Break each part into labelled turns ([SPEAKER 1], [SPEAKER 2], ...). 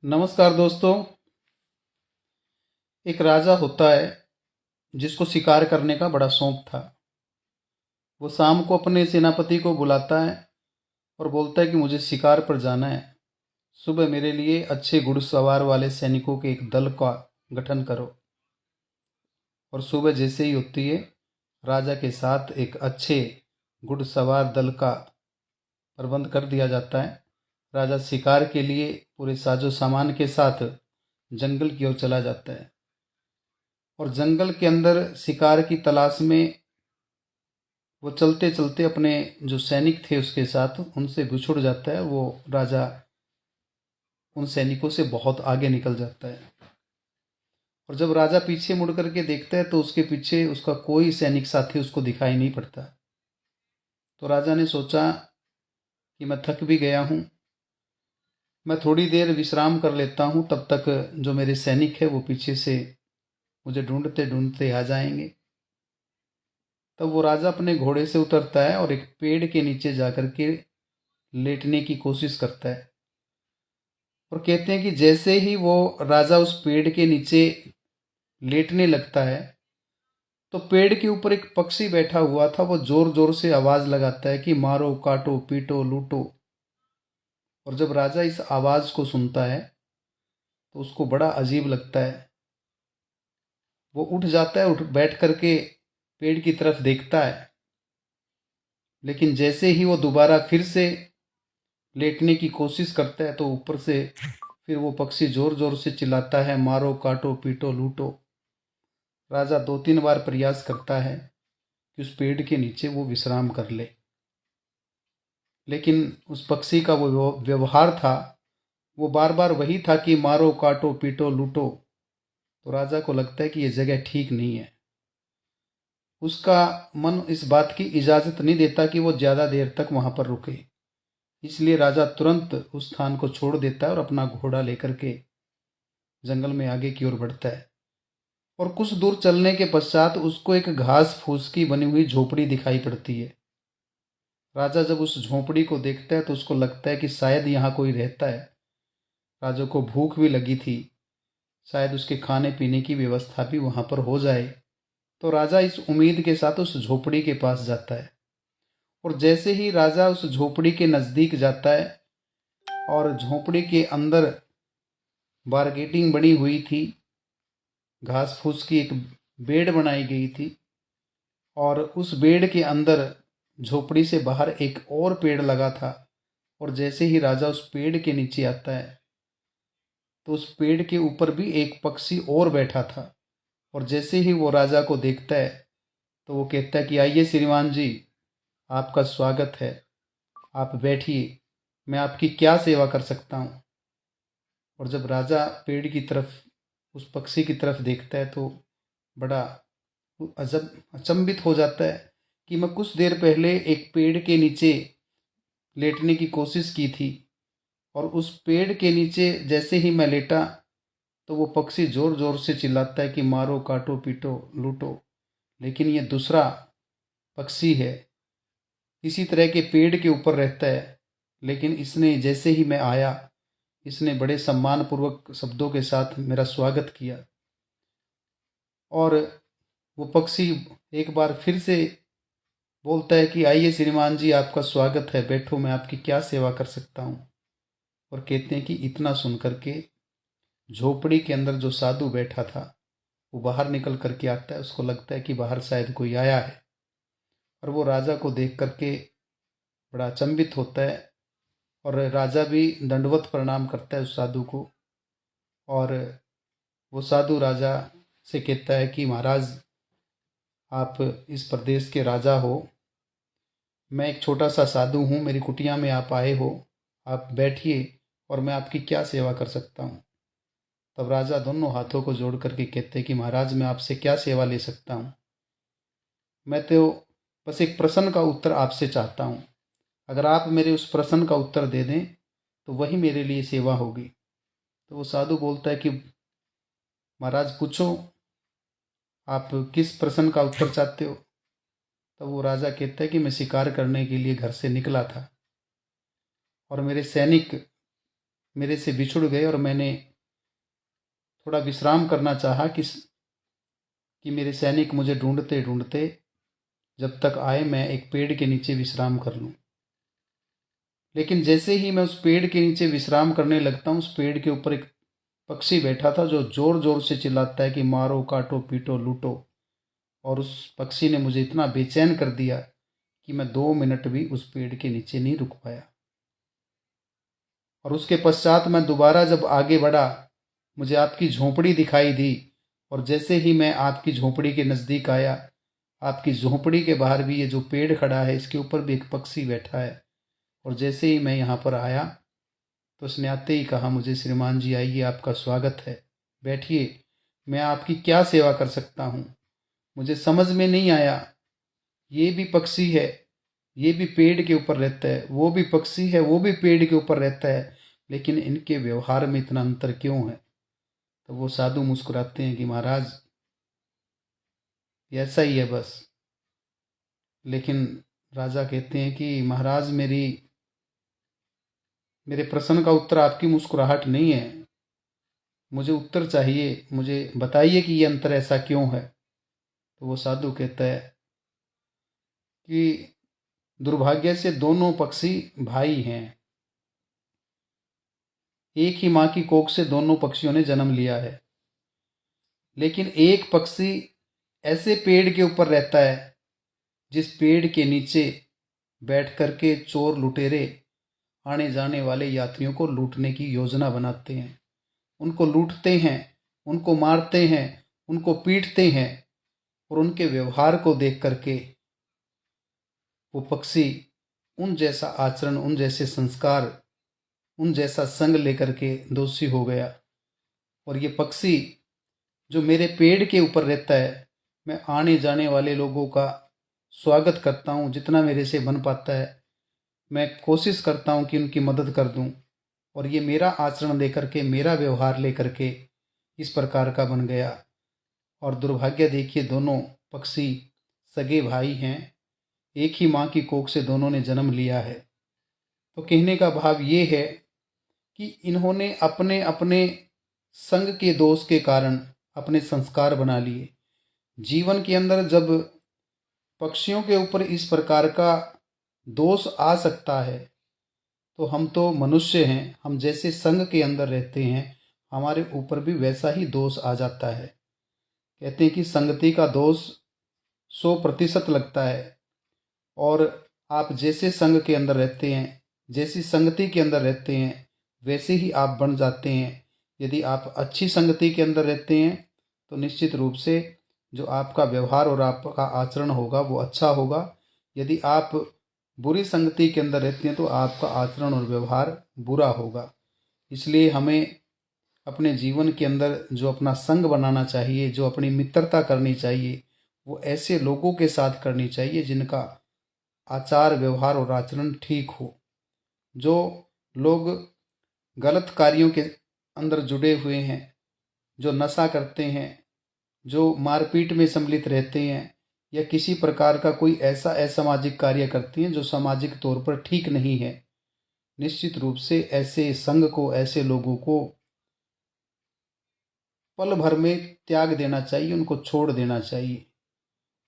[SPEAKER 1] नमस्कार दोस्तों। एक राजा होता है जिसको शिकार करने का बड़ा शौक था। वो शाम को अपने सेनापति को बुलाता है और बोलता है कि मुझे शिकार पर जाना है। सुबह मेरे लिए अच्छे घुड़सवार वाले सैनिकों के एक दल का गठन करो। और सुबह जैसे ही होती है, राजा के साथ एक अच्छे घुड़सवार दल का प्रबंध कर दिया जाता है। राजा शिकार के लिए पूरे साजो सामान के साथ जंगल की ओर चला जाता है और जंगल के अंदर शिकार की तलाश में वो चलते चलते अपने जो सैनिक थे उसके साथ उनसे बिछुड़ जाता है। वो राजा उन सैनिकों से बहुत आगे निकल जाता है और जब राजा पीछे मुड़ करके देखता है तो उसके पीछे उसका कोई सैनिक साथी उसको दिखाई नहीं पड़ता। तो राजा ने सोचा कि मैं थक भी गया हूँ, मैं थोड़ी देर विश्राम कर लेता हूँ, तब तक जो मेरे सैनिक है वो पीछे से मुझे ढूंढते ढूंढते आ जाएंगे। तब वो राजा अपने घोड़े से उतरता है और एक पेड़ के नीचे जाकर के लेटने की कोशिश करता है। और कहते हैं कि जैसे ही वो राजा उस पेड़ के नीचे लेटने लगता है तो पेड़ के ऊपर एक पक्षी बैठा हुआ था। वो जोर जोर से आवाज लगाता है कि मारो, काटो, पीटो, लूटो। और जब राजा इस आवाज को सुनता है तो उसको बड़ा अजीब लगता है। वो उठ जाता है, उठ बैठ करके पेड़ की तरफ देखता है, लेकिन जैसे ही वो दोबारा फिर से लेटने की कोशिश करता है तो ऊपर से फिर वो पक्षी जोर जोर से चिल्लाता है, मारो, काटो, पीटो, लूटो। राजा दो तीन बार प्रयास करता है कि उस पेड़ के नीचे वो विश्राम कर ले, लेकिन उस पक्षी का वो व्यवहार था, वो बार बार वही था कि मारो, काटो, पीटो, लूटो। तो राजा को लगता है कि ये जगह ठीक नहीं है। उसका मन इस बात की इजाज़त नहीं देता कि वो ज़्यादा देर तक वहां पर रुके। इसलिए राजा तुरंत उस स्थान को छोड़ देता है और अपना घोड़ा लेकर के जंगल में आगे की ओर बढ़ता है। और कुछ दूर चलने के पश्चात उसको एक घास फूस की बनी हुई झोपड़ी दिखाई पड़ती है। राजा जब उस झोपड़ी को देखता है तो उसको लगता है कि शायद यहाँ कोई रहता है। राजा को भूख भी लगी थी, शायद उसके खाने पीने की व्यवस्था भी वहां पर हो जाए। तो राजा इस उम्मीद के साथ उस झोपड़ी के पास जाता है। और जैसे ही राजा उस झोपड़ी के नज़दीक जाता है और झोपड़ी के अंदर बारगेटिंग बनी हुई थी, घास फूस की एक बेड बनाई गई थी, और उस बेड के अंदर झोपड़ी से बाहर एक और पेड़ लगा था। और जैसे ही राजा उस पेड़ के नीचे आता है तो उस पेड़ के ऊपर भी एक पक्षी और बैठा था। और जैसे ही वो राजा को देखता है तो वो कहता है कि आइए श्रीमान जी, आपका स्वागत है, आप बैठिए, मैं आपकी क्या सेवा कर सकता हूँ। और जब राजा पेड़ की तरफ उस पक्षी की तरफ देखता है तो बड़ा अजब अचंभित हो जाता है कि मैं कुछ देर पहले एक पेड़ के नीचे लेटने की कोशिश की थी और उस पेड़ के नीचे जैसे ही मैं लेटा तो वो पक्षी जोर जोर से चिल्लाता है कि मारो, काटो, पीटो, लूटो। लेकिन ये दूसरा पक्षी है, इसी तरह के पेड़ के ऊपर रहता है, लेकिन इसने जैसे ही मैं आया, इसने बड़े सम्मान पूर्वक शब्दों के साथ मेरा स्वागत किया। और वो पक्षी एक बार फिर से बोलता है कि आइए श्रीमान जी, आपका स्वागत है, बैठो, मैं आपकी क्या सेवा कर सकता हूँ। और कहते हैं कि इतना सुन करके झोपड़ी के अंदर जो साधु बैठा था वो बाहर निकल करके आता है। उसको लगता है कि बाहर शायद कोई आया है, और वो राजा को देख करके बड़ा अचंभित होता है। और राजा भी दंडवत प्रणाम करता है उस साधु को। और वो साधु राजा से कहता है कि महाराज, आप इस प्रदेश के राजा हो, मैं एक छोटा सा साधु हूँ, मेरी कुटिया में आप आए हो, आप बैठिए और मैं आपकी क्या सेवा कर सकता हूँ। तब राजा दोनों हाथों को जोड़ करके कहते हैं कि महाराज, मैं आपसे क्या सेवा ले सकता हूँ। मैं तो बस एक प्रश्न का उत्तर आपसे चाहता हूँ, अगर आप मेरे उस प्रश्न का उत्तर दे दें तो वही मेरे लिए सेवा होगी। तो वो साधु बोलता है कि महाराज पूछो, आप किस प्रश्न का उत्तर चाहते हो। तब वो राजा कहता है कि मैं शिकार करने के लिए घर से निकला था और मेरे सैनिक मेरे से बिछुड़ गए और मैंने थोड़ा विश्राम करना चाहा कि मेरे सैनिक मुझे ढूंढते ढूंढते जब तक आए मैं एक पेड़ के नीचे विश्राम कर लूं। लेकिन जैसे ही मैं उस पेड़ के नीचे विश्राम करने लगता हूँ, उस पेड़ के ऊपर एक पक्षी बैठा था जो जोर जोर से चिल्लाता है कि मारो काटो पीटो लूटो। और उस पक्षी ने मुझे इतना बेचैन कर दिया कि मैं 2 मिनट भी उस पेड़ के नीचे नहीं रुक पाया। और उसके पश्चात मैं दोबारा जब आगे बढ़ा, मुझे आपकी झोंपड़ी दिखाई दी। और जैसे ही मैं आपकी झोंपड़ी के नज़दीक आया, आपकी झोंपड़ी के बाहर भी ये जो पेड़ खड़ा है इसके ऊपर भी एक पक्षी बैठा है। और जैसे ही मैं यहाँ पर आया तो उसने आते ही कहा मुझे, श्रीमान जी आइए, आपका स्वागत है, बैठिए, मैं आपकी क्या सेवा कर सकता हूँ। मुझे समझ में नहीं आया, ये भी पक्षी है, ये भी पेड़ के ऊपर रहता है, वो भी पक्षी है, वो भी पेड़ के ऊपर रहता है, लेकिन इनके व्यवहार में इतना अंतर क्यों है। तो वो साधु मुस्कुराते हैं कि महाराज ऐसा ही है बस। लेकिन राजा कहते हैं कि महाराज मेरे प्रश्न का उत्तर आपकी मुस्कुराहट नहीं है, मुझे उत्तर चाहिए, मुझे बताइए कि ये अंतर ऐसा क्यों है। तो वो साधु कहता है कि दुर्भाग्य से दोनों पक्षी भाई हैं, एक ही माँ की कोख से दोनों पक्षियों ने जन्म लिया है। लेकिन एक पक्षी ऐसे पेड़ के ऊपर रहता है जिस पेड़ के नीचे बैठ करके चोर लुटेरे आने जाने वाले यात्रियों को लूटने की योजना बनाते हैं, उनको लूटते हैं, उनको मारते हैं, उनको पीटते हैं। और उनके व्यवहार को देख करके वो पक्षी उन जैसा आचरण, उन जैसे संस्कार, उन जैसा संग लेकर के दोषी हो गया। और ये पक्षी जो मेरे पेड़ के ऊपर रहता है, मैं आने जाने वाले लोगों का स्वागत करता हूँ, जितना मेरे से बन पाता है मैं कोशिश करता हूँ कि उनकी मदद कर दूँ। और ये मेरा आचरण लेकर के, मेरा व्यवहार लेकर के इस प्रकार का बन गया। और दुर्भाग्य देखिए, दोनों पक्षी सगे भाई हैं, एक ही माँ की कोख से दोनों ने जन्म लिया है। तो कहने का भाव ये है कि इन्होंने अपने अपने संग के दोष के कारण अपने संस्कार बना लिए। जीवन के अंदर जब पक्षियों के ऊपर इस प्रकार का दोष आ सकता है, तो हम तो मनुष्य हैं, हम जैसे संग के अंदर रहते हैं हमारे ऊपर भी वैसा ही दोष आ जाता है। कहते हैं कि संगति का दोष 100% लगता है। और आप जैसे संग के अंदर रहते हैं, जैसी संगति के अंदर रहते हैं, वैसे ही आप बन जाते हैं। यदि आप अच्छी संगति के अंदर रहते हैं तो निश्चित रूप से जो आपका व्यवहार और आपका आचरण होगा वो अच्छा होगा। यदि आप बुरी संगति के अंदर रहते हैं तो आपका आचरण और व्यवहार बुरा होगा। इसलिए हमें अपने जीवन के अंदर जो अपना संग बनाना चाहिए, जो अपनी मित्रता करनी चाहिए, वो ऐसे लोगों के साथ करनी चाहिए जिनका आचार व्यवहार और आचरण ठीक हो। जो लोग गलत कार्यों के अंदर जुड़े हुए हैं, जो नशा करते हैं, जो मारपीट में सम्मिलित रहते हैं, या किसी प्रकार का कोई ऐसा असामाजिक कार्य करते हैं जो सामाजिक तौर पर ठीक नहीं है, निश्चित रूप से ऐसे संघ को, ऐसे लोगों को पल भर में त्याग देना चाहिए, उनको छोड़ देना चाहिए।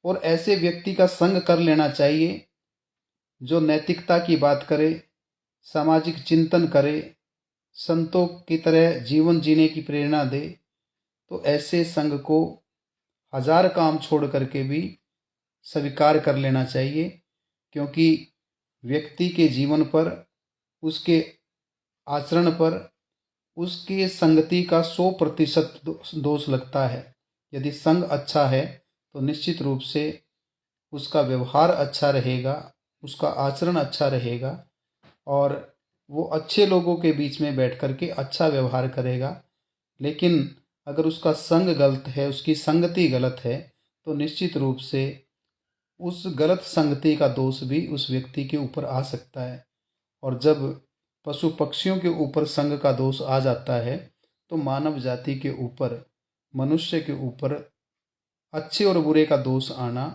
[SPEAKER 1] और ऐसे व्यक्ति का संग कर लेना चाहिए जो नैतिकता की बात करे, सामाजिक चिंतन करे, संतों की तरह जीवन जीने की प्रेरणा दे। तो ऐसे संग को हजार काम छोड़ करके भी स्वीकार कर लेना चाहिए, क्योंकि व्यक्ति के जीवन पर, उसके आचरण पर, उसकी संगति का 100% दोष लगता है। यदि संग अच्छा है तो निश्चित रूप से उसका व्यवहार अच्छा रहेगा, उसका आचरण अच्छा रहेगा, और वो अच्छे लोगों के बीच में बैठ कर के अच्छा व्यवहार करेगा। लेकिन अगर उसका संग गलत है, उसकी संगति गलत है, तो निश्चित रूप से उस गलत संगति का दोष भी उस व्यक्ति के ऊपर आ सकता है। और जब पशु पक्षियों के ऊपर संग का दोष आ जाता है तो मानव जाति के ऊपर, मनुष्य के ऊपर अच्छे और बुरे का दोष आना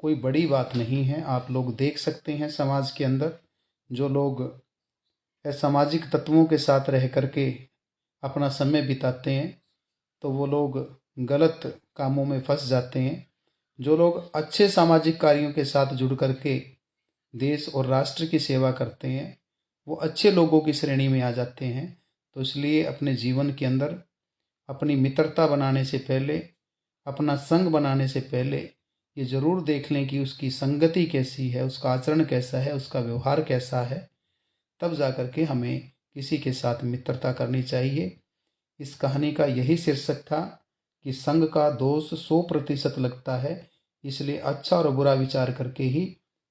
[SPEAKER 1] कोई बड़ी बात नहीं है। आप लोग देख सकते हैं समाज के अंदर जो लोग असामाजिक तत्वों के साथ रह करके अपना समय बिताते हैं तो वो लोग गलत कामों में फंस जाते हैं। जो लोग अच्छे सामाजिक कार्यों के साथ जुड़ करके देश और राष्ट्र की सेवा करते हैं वो अच्छे लोगों की श्रेणी में आ जाते हैं। तो इसलिए अपने जीवन के अंदर अपनी मित्रता बनाने से पहले, अपना संग बनाने से पहले ये ज़रूर देख लें कि उसकी संगति कैसी है, उसका आचरण कैसा है, उसका व्यवहार कैसा है, तब जा कर के हमें किसी के साथ मित्रता करनी चाहिए। इस कहानी का यही शीर्षक था कि संग का दोष 100% लगता है, इसलिए अच्छा और बुरा विचार करके ही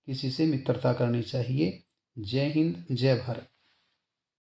[SPEAKER 1] किसी से मित्रता करनी चाहिए। जय हिंद, जय भारत।